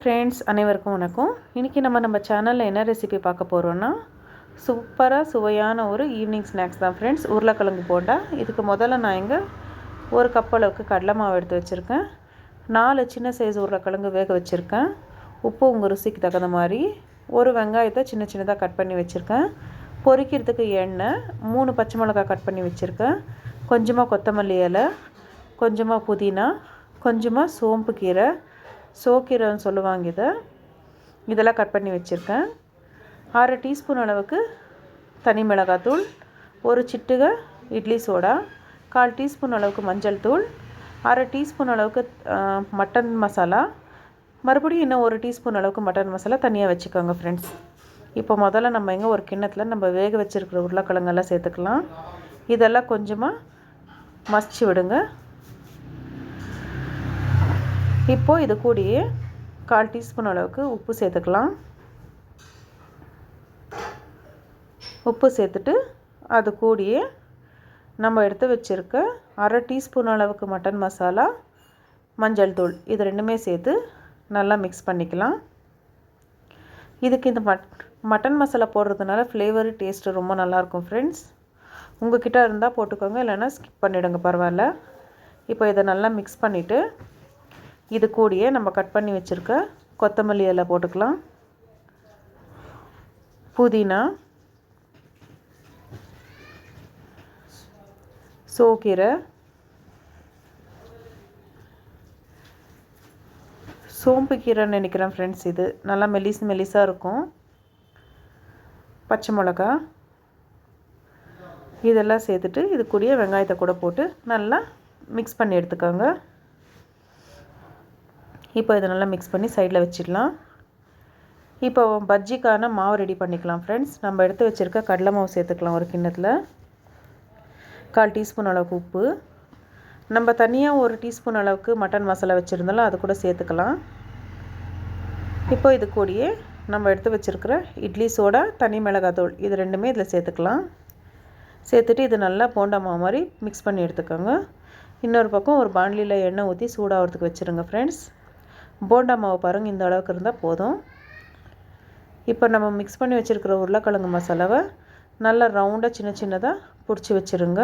Friends அனைவருக்கும் வணக்கம். இன்றைக்கி நம்ம சேனலில் என்ன ரெசிபி பார்க்க போகிறோன்னா சூப்பராக சுவையான ஒரு ஈவினிங் ஸ்நாக்ஸ் தான் ஃப்ரெண்ட்ஸ். உருளைக்கிழங்கு போண்டா. இதுக்கு முதல்ல நான் இங்கே ஒரு கப் அளவுக்கு கடலை மாவு எடுத்து வச்சுருக்கேன். 4 சின்ன சைஸ் உருளைக்கிழங்கு வேக வச்சுருக்கேன். உப்பு உங்கள் ருசிக்கு தகுந்த மாதிரி. ஒரு வெங்காயத்தை சின்ன சின்னதாக கட் பண்ணி வச்சுருக்கேன். பொரிக்கிறதுக்கு எண்ணெய், 3 பச்சை மிளகாய் கட் பண்ணி வச்சுருக்கேன். கொஞ்சமாக கொத்தமல்லி இலை, கொஞ்சமாக புதினா, கொஞ்சமாக சோம்பு கீரை, சோக்கீரைன்னு சொல்லுவாங்க இதெல்லாம் கட் பண்ணி வச்சுருக்கேன். 1/2 டீஸ்பூன் அளவுக்கு தனி மிளகாத்தூள், ஒரு சிட்டிகை இட்லி சோடா, 1/4 டீஸ்பூன் அளவுக்கு மஞ்சள் தூள், 1/2 டீஸ்பூன் அளவுக்கு மட்டன் மசாலா, மறுபடியும் இன்னும் 1 டீஸ்பூன் அளவுக்கு மட்டன் மசாலா தனியாக வச்சுக்கோங்க ஃப்ரெண்ட்ஸ். இப்போ முதல்ல நம்ம இங்கே ஒரு கிண்ணத்தில் நம்ம வேக வச்சுருக்கிற உருளைக்கிழங்கெல்லாம் சேர்த்துக்கலாம். இதெல்லாம் கொஞ்சமாக மசிச்சு விடுங்க. இப்போது இது கூடயே 1/4 டீஸ்பூன் அளவுக்கு உப்பு சேர்த்துக்கலாம். உப்பு சேர்த்துட்டு அது கூடயே நம்ம எடுத்து வச்சுருக்க 1/2 டீஸ்பூன் அளவுக்கு மட்டன் மசாலா, மஞ்சள் தூள், இது ரெண்டுமே சேர்த்து நல்லா மிக்ஸ் பண்ணிக்கலாம். இதுக்கு இந்த மட்டன் மசாலா போடுறதுனால ஃப்ளேவர் டேஸ்ட்டு ரொம்ப நல்லாயிருக்கும் ஃப்ரெண்ட்ஸ். உங்கள் கிட்டே இருந்தால் போட்டுக்கோங்க, இல்லைன்னா ஸ்கிப் பண்ணிவிடுங்க, பரவாயில்ல. இப்போ இதை நல்லா மிக்ஸ் பண்ணிவிட்டு இது கூடயே நம்ம கட் பண்ணி வச்சுருக்க கொத்தமல்லி இலை போட்டுக்கலாம். புதினா, சோக்கீரை, சோம்பு கீரைன்னு நினைக்கிறேன் ஃப்ரெண்ட்ஸ். இது நல்லா மெலிசாக இருக்கும். பச்சை மிளகா, இதெல்லாம் சேர்த்துட்டு இது கூடயே வெங்காயத்தை கூட போட்டு நல்லா மிக்ஸ் பண்ணி எடுத்துக்கோங்க. இப்போ இதை நல்லா மிக்ஸ் பண்ணி சைடில் வச்சிடலாம். இப்போ பஜ்ஜிக்கான மாவு ரெடி பண்ணிக்கலாம் ஃப்ரெண்ட்ஸ். நம்ம எடுத்து வச்சுருக்க கடலை மாவு சேர்த்துக்கலாம் ஒரு கிண்ணத்தில். 1/4 டீஸ்பூன் அளவுக்கு உப்பு, நம்ம தனியாக 1 டீஸ்பூன் அளவுக்கு மட்டன் மசாலா வச்சுருந்தாலும் அது கூட சேர்த்துக்கலாம். இப்போ இது கூடயே நம்ம எடுத்து வச்சுருக்கிற இட்லி சோடா, தனி மிளகாத்தூள், இது ரெண்டுமே இதில் சேர்த்துக்கலாம். சேர்த்துட்டு இது நல்லா போண்டா மாவு மாதிரி மிக்ஸ் பண்ணி எடுத்துக்கோங்க. இன்னொரு பக்கம் ஒரு பாண்ட்லியில் எண்ணெய் ஊற்றி சூடாகிறதுக்கு வச்சுருங்க ஃப்ரெண்ட்ஸ். போண்டா மாவு பாருங்கள், இந்த அளவுக்கு இருந்தால் போதும். இப்போ நம்ம மிக்ஸ் பண்ணி வச்சுருக்கிற உருளைக்கிழங்கு மசாலாவை நல்லா ரவுண்டாக சின்னதாக பிடிச்சி வச்சுருங்க.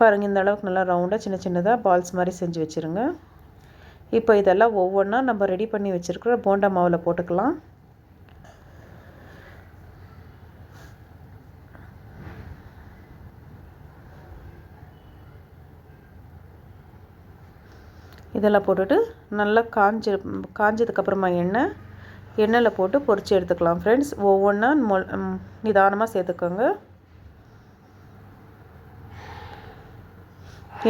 பாருங்கள், இந்த அளவுக்கு நல்லா ரவுண்டாக சின்னதாக பால்ஸ் மாதிரி செஞ்சு வச்சுருங்க. இப்போ இதெல்லாம் ஒவ்வொன்றா நம்ம ரெடி பண்ணி வச்சுருக்கிற போண்டா மாவில் போட்டுக்கலாம். இதெல்லாம் போட்டுட்டு நல்லா காஞ்சதுக்கப்புறமா எண்ணெயில் போட்டு பொரித்து எடுத்துக்கலாம் ஃப்ரெண்ட்ஸ். ஒவ்வொன்றா நிதானமாக சேர்த்துக்கோங்க.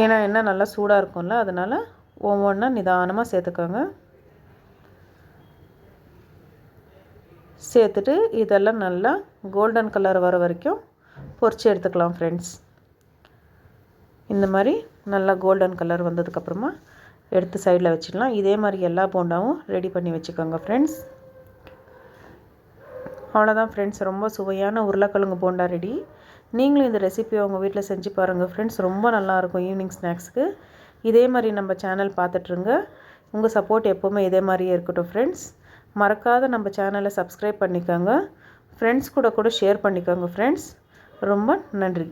ஏன்னா எண்ணெய் நல்லா சூடாக இருக்கும்ல, அதனால் ஒவ்வொன்றா நிதானமாக சேர்த்துக்கோங்க. சேர்த்துட்டு இதெல்லாம் நல்லா கோல்டன் கலர் வர வரைக்கும் பொரித்து எடுத்துக்கலாம் ஃப்ரெண்ட்ஸ். இந்த மாதிரி நல்லா கோல்டன் கலர் வந்ததுக்கப்புறமா எடுத்து சைடில் வச்சிடலாம். இதே மாதிரி எல்லா போண்டாவும் ரெடி பண்ணி வச்சுக்கோங்க ஃப்ரெண்ட்ஸ். அவ்வளோதான் ஃப்ரெண்ட்ஸ், ரொம்ப சுவையான உருளைக்கிழங்கு போண்டா ரெடி. நீங்களும் இந்த ரெசிபியை உங்கள் வீட்டில் செஞ்சு பாருங்கள் ஃப்ரெண்ட்ஸ். ரொம்ப நல்லாயிருக்கும் ஈவினிங் ஸ்நாக்ஸுக்கு. இதே மாதிரி நம்ம சேனல் பார்த்துட்ருங்க. உங்கள் சப்போர்ட் எப்போவுமே இதே மாதிரியே இருக்கட்டும் ஃப்ரெண்ட்ஸ். மறக்காத நம்ம சேனலை சப்ஸ்கிரைப் பண்ணிக்கோங்க. ஃப்ரெண்ட்ஸ் கூட ஷேர் பண்ணிக்கோங்க ஃப்ரெண்ட்ஸ். ரொம்ப நன்றி.